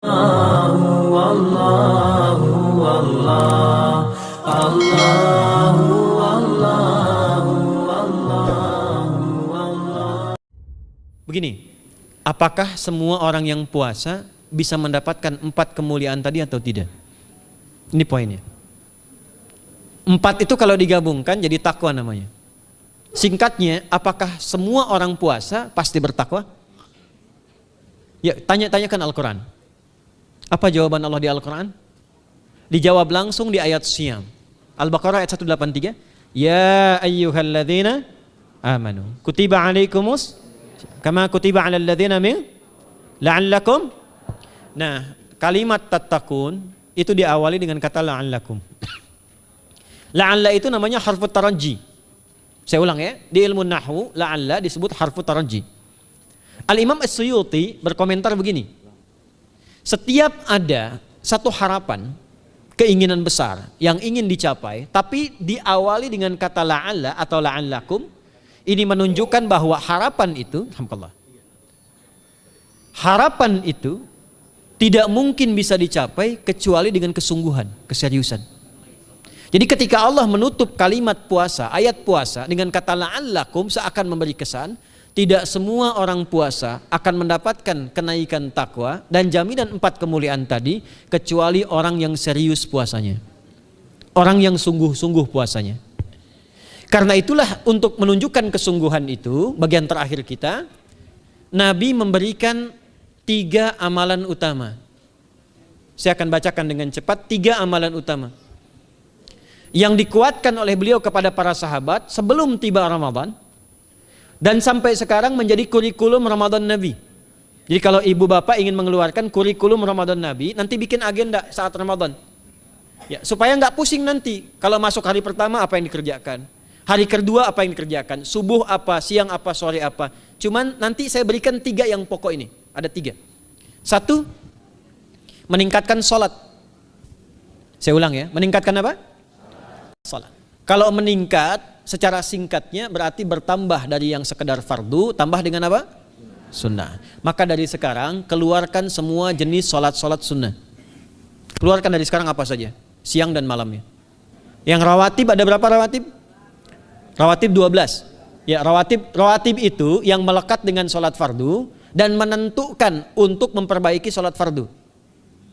Begini, apakah semua orang yang puasa bisa mendapatkan 4 kemuliaan tadi atau tidak? Ini poinnya. 4 itu kalau digabungkan jadi takwa namanya. Singkatnya, apakah semua orang puasa pasti bertakwa? Ya, tanya-tanyakan Al-Quran. Apa jawaban Allah di Al-Quran? Dijawab langsung di ayat Siyam. Al-Baqarah ayat 183. Ya ayyuhalladzina amanu kutiba alaikumus kama kutiba alal ladzina min la'allakum. Nah, kalimat tattaqun itu diawali dengan kata la'allakum. La'alla itu namanya harfu taraji. Saya ulang ya, di ilmu nahwu la'alla disebut harfu taraji. Al-Imam As-Suyuti berkomentar begini. Setiap ada satu harapan, keinginan besar yang ingin dicapai, tapi diawali dengan kata la'alla atau la'allakum, ini menunjukkan bahwa harapan itu, alhamdulillah, harapan itu tidak mungkin bisa dicapai kecuali dengan kesungguhan, keseriusan. Jadi ketika Allah menutup kalimat puasa, ayat puasa dengan kata la'allakum, seakan memberi kesan tidak semua orang puasa akan mendapatkan kenaikan takwa dan jaminan 4 kemuliaan tadi kecuali orang yang serius puasanya, orang yang sungguh-sungguh puasanya. Karena itulah untuk menunjukkan kesungguhan itu, bagian terakhir kita, Nabi memberikan 3 amalan utama. Saya akan bacakan dengan cepat 3 amalan utama yang dikuatkan oleh beliau kepada para sahabat sebelum tiba Ramadan dan sampai sekarang menjadi kurikulum Ramadan Nabi. Jadi kalau ibu bapak ingin mengeluarkan kurikulum Ramadan Nabi, nanti bikin agenda saat Ramadan ya, supaya nggak pusing nanti kalau masuk hari pertama apa yang dikerjakan, hari kedua apa yang dikerjakan, subuh apa, siang apa, sore apa. Cuman nanti saya berikan 3 yang pokok ini. Ada 3. 1, meningkatkan sholat. Saya ulang ya, meningkatkan apa? Sholat. Kalau meningkat secara singkatnya berarti bertambah dari yang sekedar fardu, tambah dengan apa? Sunnah. Maka dari sekarang keluarkan semua jenis sholat-sholat sunnah. Keluarkan dari sekarang apa saja, siang dan malamnya. Yang rawatib ada berapa rawatib? Rawatib 12. Ya, rawatib itu yang melekat dengan sholat fardu dan menentukan untuk memperbaiki sholat fardu.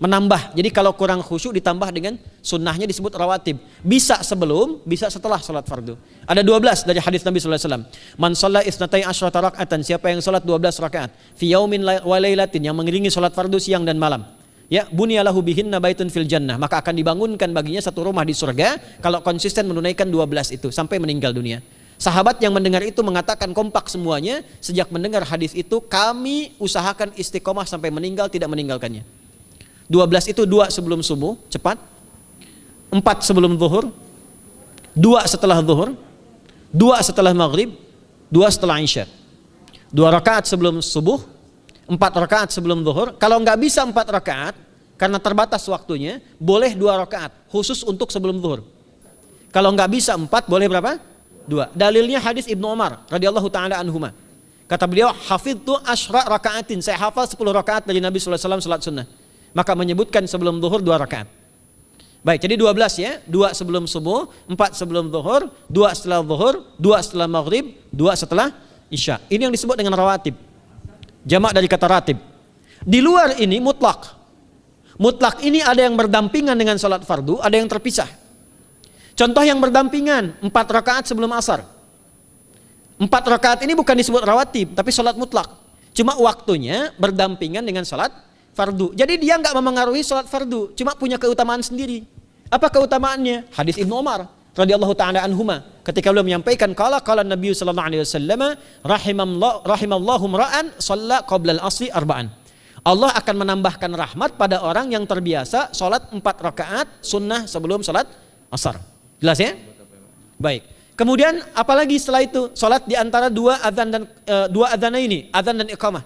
Menambah, jadi kalau kurang khusyuk ditambah dengan sunnahnya disebut rawatib. Bisa sebelum, bisa setelah sholat fardu. Ada 12 dari hadis Nabi SAW. Man shalla isnatai asyrata rak'atan, siapa yang sholat 12 rakaat fi yaumin wa lailatin, yang mengiringi sholat fardu siang dan malam, ya, bunyalahu bihinna baitun fil jannah, maka akan dibangunkan baginya satu rumah di surga kalau konsisten menunaikan 12 itu sampai meninggal dunia. Sahabat yang mendengar itu mengatakan kompak semuanya, sejak mendengar hadis itu kami usahakan istiqomah sampai meninggal tidak meninggalkannya. 12 itu 2 sebelum subuh, cepat. 4 sebelum zuhur, 2 setelah zuhur, 2 setelah maghrib, 2 setelah isya. 2 rakaat sebelum subuh, 4 rakaat sebelum zuhur. Kalau nggak bisa 4 rakaat karena terbatas waktunya, boleh 2 rakaat khusus untuk sebelum zuhur. Kalau nggak bisa 4, boleh berapa? 2. Dalilnya hadis Ibnu Umar radhiyallahu taala anhuma. Kata beliau, hafidtu asyra rakaatin, saya hafal 10 rakaat dari Nabi sallallahu alaihi wasallam salat sunnah. Maka menyebutkan sebelum zuhur 2 rakaat. Baik, jadi 12 ya, 2 sebelum subuh, 4 sebelum zuhur, 2 setelah zuhur, 2 setelah maghrib, 2 setelah isya. Ini yang disebut dengan rawatib. Jamak dari kata ratib. Di luar ini mutlak. Mutlak ini ada yang berdampingan dengan salat fardu, ada yang terpisah. Contoh yang berdampingan, 4 rakaat sebelum asar. 4 rakaat ini bukan disebut rawatib, tapi salat mutlak. Cuma waktunya berdampingan dengan salat fardu. Jadi dia nggak memengaruhi salat fardu, cuma punya keutamaan sendiri. Apa keutamaannya? Hadis Ibnu Umar radhiyallahu taala anhuma, ketika beliau menyampaikan qala Nabi sallallahu alaihi wasallam rahimallahu ra'an shalla qabla al-asri arba'an. Allah akan menambahkan rahmat pada orang yang terbiasa salat 4 rakaat sunnah sebelum salat asar. Jelas ya? Baik. Kemudian apalagi setelah itu? Salat di antara 2 adzan dan 2 adzan ini, adzan dan iqamah.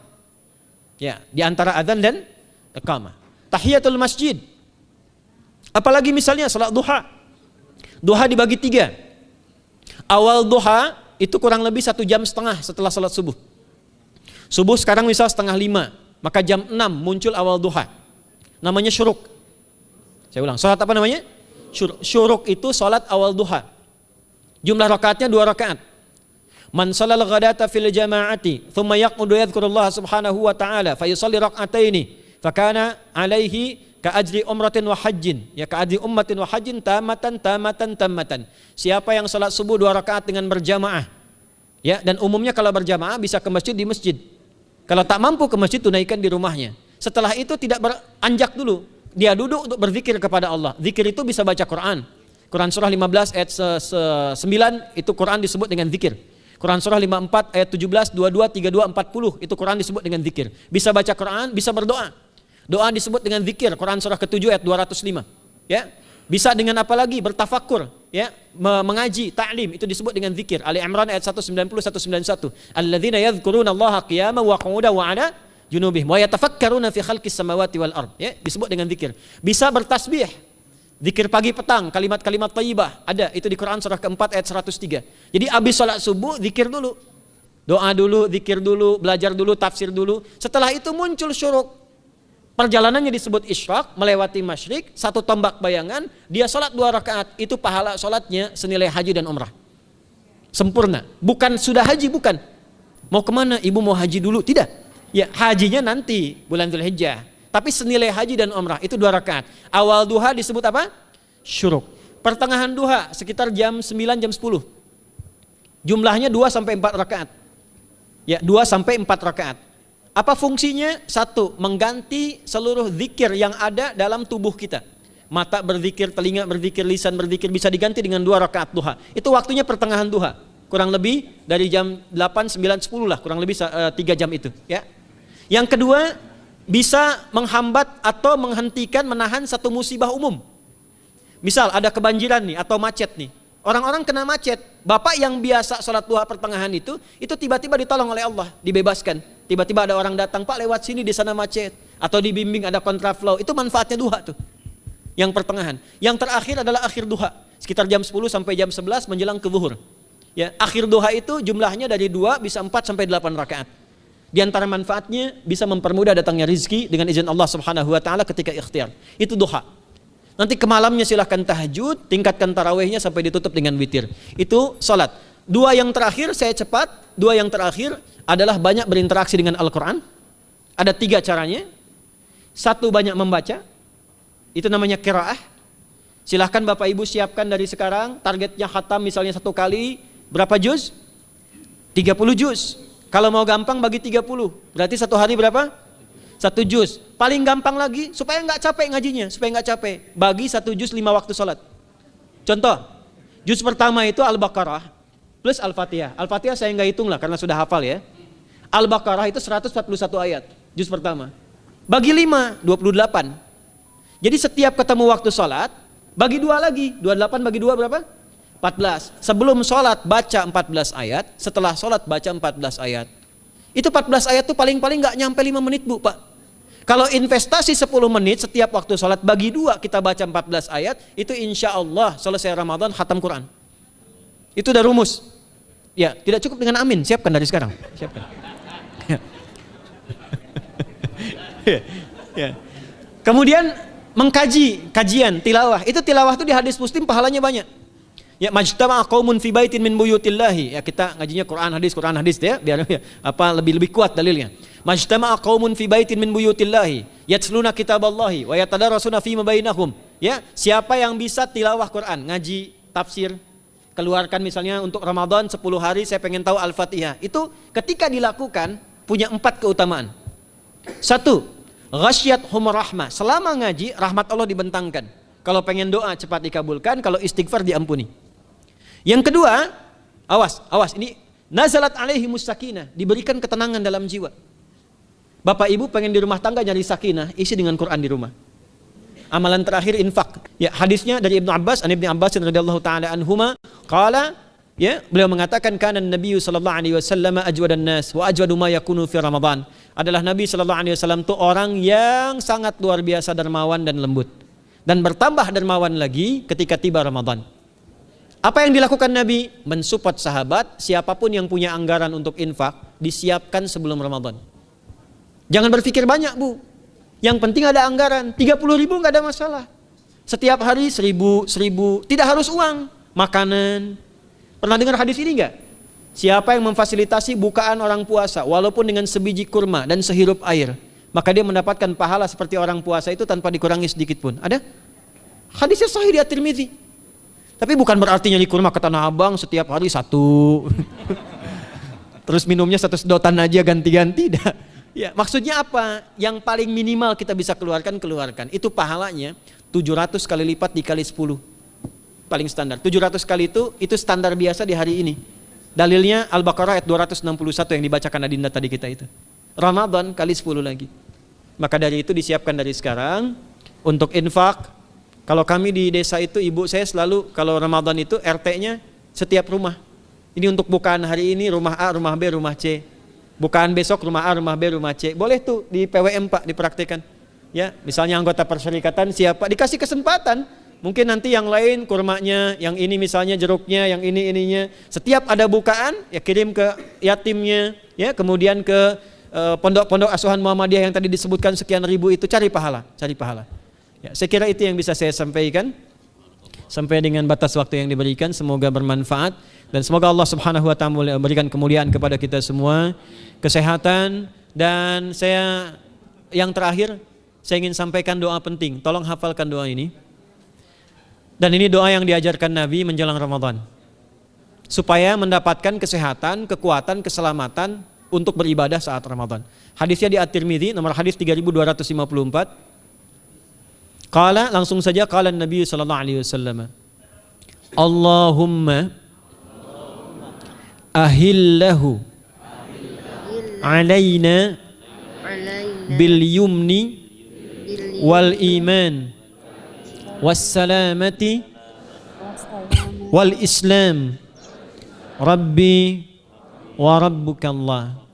Ya, di antara adzan dan iqamah. Tahiyatul masjid. Apalagi misalnya salat duha. Duha dibagi 3. Awal duha itu kurang lebih 1,5 jam setelah salat subuh. Subuh sekarang misal 4:30, maka jam 6 muncul awal duha. namanya syuruk. Saya ulang, salat apa namanya? Syuruk. Syuruk itu salat awal duha. Jumlah rakaatnya 2 rakaat. Man shalal ghadata fil jama'ati thumma yaqudu yadhkurullah subhanahu wa ta'ala fa yusalli rak'ataini fa kana alaihi ka ajri umratin wa hajjin, ya ka ajri ummatin wa hajjin tamatan. Siapa yang salat subuh 2 rakaat dengan berjamaah, ya, dan umumnya kalau berjamaah bisa ke masjid di masjid. Kalau tak mampu ke masjid, tunaikan di rumahnya. Setelah itu tidak beranjak dulu, dia duduk untuk berzikir kepada Allah. Zikir itu bisa baca Quran. Quran surah 15 ayat 9 itu Quran disebut dengan zikir. Quran surah 54 ayat 17, 22, 32, 40 itu Quran disebut dengan zikir. Bisa baca Quran, bisa berdoa. Doa disebut dengan zikir. Quran surah ke-7 ayat 205. Ya. Bisa dengan apa lagi? Bertafakur, ya, mengaji, ta'lim, itu disebut dengan zikir. Ali Imran ayat 190 191. Alladzina yadhkuruna Allaha qiyaman wa qu'udan wa 'ala junubihim wa yatafakkaruna fi khalqis samawati wal ard, ya, disebut dengan zikir. Bisa bertasbih. Zikir pagi petang, kalimat-kalimat thayyibah ada itu di Quran surah keempat ayat 103. Jadi habis salat subuh zikir dulu. Doa dulu, zikir dulu, belajar dulu, tafsir dulu. Setelah itu muncul syuruk. Perjalanannya disebut isyraq, melewati masyrik, 1 tombak bayangan, dia salat 2 rakaat, itu pahala salatnya senilai haji dan umrah. Sempurna. Bukan sudah haji, bukan. Mau kemana? Ibu mau haji dulu? Tidak. Ya, hajinya nanti bulan Dzulhijjah. Tapi senilai haji dan umrah itu 2 rakaat. Awal duha disebut apa? Syuruk. Pertengahan duha sekitar jam 9 jam 10. Jumlahnya 2 sampai 4 rakaat. Ya, 2 sampai 4 rakaat. Apa fungsinya? 1, mengganti seluruh zikir yang ada dalam tubuh kita. Mata berzikir, telinga berzikir, lisan berzikir, bisa diganti dengan 2 rakaat duha. Itu waktunya pertengahan duha. Kurang lebih dari jam 8, 9, 10 lah, kurang lebih 3 jam itu, ya. Yang kedua, bisa menghambat atau menghentikan, menahan satu musibah umum. Misal ada kebanjiran nih atau macet nih. Orang-orang kena macet. Bapak yang biasa sholat duha pertengahan itu tiba-tiba ditolong oleh Allah, dibebaskan. Tiba-tiba ada orang datang, Pak lewat sini di sana macet. Atau dibimbing ada kontraflow. Itu manfaatnya duha tuh. Yang pertengahan. Yang terakhir adalah akhir duha. Sekitar jam 10 sampai jam 11 menjelang ke zuhur. Ya, akhir duha itu jumlahnya dari 2 bisa 4 sampai 8 rakaat. Di antara manfaatnya bisa mempermudah datangnya rizki dengan izin Allah Subhanahu wa taala ketika ikhtiar. Itu duha. Nanti ke malamnya silahkan tahajud, tingkatkan tarawihnya sampai ditutup dengan witir. Itu salat. 2 yang terakhir saya cepat, 2 yang terakhir adalah banyak berinteraksi dengan Al-Qur'an. Ada 3 caranya. 1, banyak membaca. Itu namanya qiraah. Silahkan Bapak Ibu siapkan dari sekarang, targetnya khatam misalnya 1 kali berapa juz? 30 juz. Kalau mau gampang bagi 30, berarti 1 hari berapa? 1 juz. Paling gampang lagi, supaya nggak capek ngajinya, supaya nggak capek, bagi 1 juz 5 waktu sholat. Contoh, juz pertama itu Al-Baqarah plus Al-Fatihah. Al-Fatihah saya nggak hitung lah karena sudah hafal ya. Al-Baqarah itu 141 ayat, juz pertama. Bagi 5, 28. Jadi setiap ketemu waktu sholat, bagi 2 lagi, 28 bagi 2 berapa? 14. Sebelum sholat baca 14 ayat, setelah sholat baca 14 ayat. Itu 14 ayat tuh paling-paling gak nyampe 5 menit Bu Pak. Kalau investasi 10 menit setiap waktu sholat bagi 2 kita baca 14 ayat, itu insya Allah selesai Ramadan khatam Quran. Itu udah rumus. Ya, tidak cukup dengan amin, siapkan dari sekarang. Siapkan. Ya. Kemudian mengkaji, kajian, tilawah. Itu tilawah itu di hadis Muslim pahalanya banyak. Ya, majtama'a qaumun fi baitin min buyutillahi. Ya, kita ngajinya Quran hadis ya, biar ya, lebih kuat dalilnya. Majtama'a qaumun fi baitin min buyutillahi yatsluna kitaballahi wa yatadarasuna fi ma bainahum. Ya, siapa yang bisa tilawah Quran, ngaji, tafsir, keluarkan misalnya untuk Ramadan 10 hari saya pengen tahu Al-Fatihah. Itu ketika dilakukan punya 4 keutamaan. 1, ghasyiyatuhum rahmah. Selama ngaji rahmat Allah dibentangkan. Kalau pengen doa cepat dikabulkan, kalau istighfar diampuni. Yang kedua, awas ini nazalat alaihimus sakinah, diberikan ketenangan dalam jiwa. Bapak Ibu pengen di rumah tangga nyari sakinah, isi dengan Quran di rumah. Amalan terakhir infak. Ya, hadisnya dari Ibnu Abbas, Ibnu Abbas radhiyallahu taala anhuma, qala, ya, beliau mengatakan kana Nabi sallallahu alaihi wasallam ajwadan nas wa ajwadu ma yakunu fi Ramadan. Adalah Nabi sallallahu alaihi wasallam itu orang yang sangat luar biasa dermawan dan lembut. Dan bertambah dermawan lagi ketika tiba Ramadan. Apa yang dilakukan Nabi? Mensupport sahabat, siapapun yang punya anggaran untuk infak, disiapkan sebelum Ramadan. Jangan berpikir banyak Bu. Yang penting ada anggaran. 30.000 nggak ada masalah. Setiap hari 1.000, tidak harus uang, makanan. Pernah dengar hadis ini nggak? Siapa yang memfasilitasi bukaan orang puasa walaupun dengan sebiji kurma dan sehirup air, maka dia mendapatkan pahala seperti orang puasa itu tanpa dikurangi sedikit pun. Ada? Hadisnya sahih di At-Tirmidzi. Tapi bukan berarti nyari kurma ke Tanah Abang setiap hari 1. Terus minumnya 1 sedotan aja ganti-ganti. Ya, maksudnya apa? Yang paling minimal kita bisa keluarkan. Itu pahalanya 700 kali lipat dikali 10. Paling standar. 700 kali itu standar biasa di hari ini. Dalilnya Al-Baqarah ayat 261 yang dibacakan Adinda tadi kita itu. Ramadan kali 10 lagi. Maka dari itu disiapkan dari sekarang untuk infak. Kalau kami di desa itu, ibu saya selalu kalau Ramadan itu RT-nya setiap rumah. Ini untuk bukaan hari ini rumah A, rumah B, rumah C. Bukaan besok rumah A, rumah B, rumah C. Boleh tuh di PWM Pak dipraktikkan. Ya, misalnya anggota perserikatan siapa dikasih kesempatan. Mungkin nanti yang lain kurmanya, yang ini misalnya jeruknya, yang ini ininya. Setiap ada bukaan ya kirim ke yatimnya, ya kemudian ke pondok-pondok asuhan Muhammadiyah yang tadi disebutkan sekian ribu itu, cari pahala. Ya, saya kira itu yang bisa saya sampaikan sampai dengan batas waktu yang diberikan. Semoga bermanfaat dan semoga Allah Subhanahu wa taala memberikan kemuliaan kepada kita semua, kesehatan, dan yang terakhir saya ingin sampaikan doa penting. Tolong hafalkan doa ini. Dan ini doa yang diajarkan Nabi menjelang Ramadan. Supaya mendapatkan kesehatan, kekuatan, keselamatan untuk beribadah saat Ramadan. Hadisnya di At-Tirmidzi nomor hadis 3254. Qala, langsung saja qala Nabi sallallahu alaihi wasallam. Allahumma ahillahu alaina bil yumni wal iman was salamati wal islam rabbi wa rabbukallah.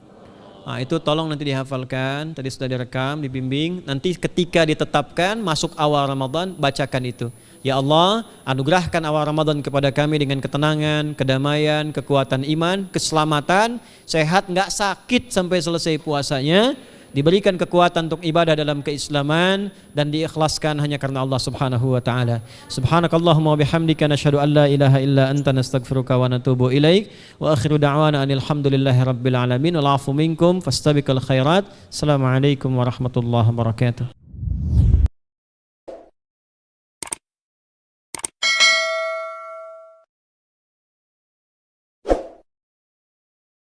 Nah, itu tolong nanti dihafalkan, tadi sudah direkam, dibimbing. Nanti ketika ditetapkan masuk awal Ramadan, bacakan itu. Ya Allah, anugerahkan awal Ramadan kepada kami dengan ketenangan, kedamaian, kekuatan iman, keselamatan, sehat, nggak sakit sampai selesai puasanya, diberikan kekuatan untuk ibadah dalam keislaman dan diikhlaskan hanya karena Allah Subhanahu wa taala. Subhanakallahumma wa bihamdika nasyhadu an la ilaha illa anta nastaghfiruka wa natubu ilaik wa akhiru da'wana alhamdulillahi rabbil alamin wal 'afu minkum fastabiqul khairat. Assalamualaikum warahmatullahi wabarakatuh.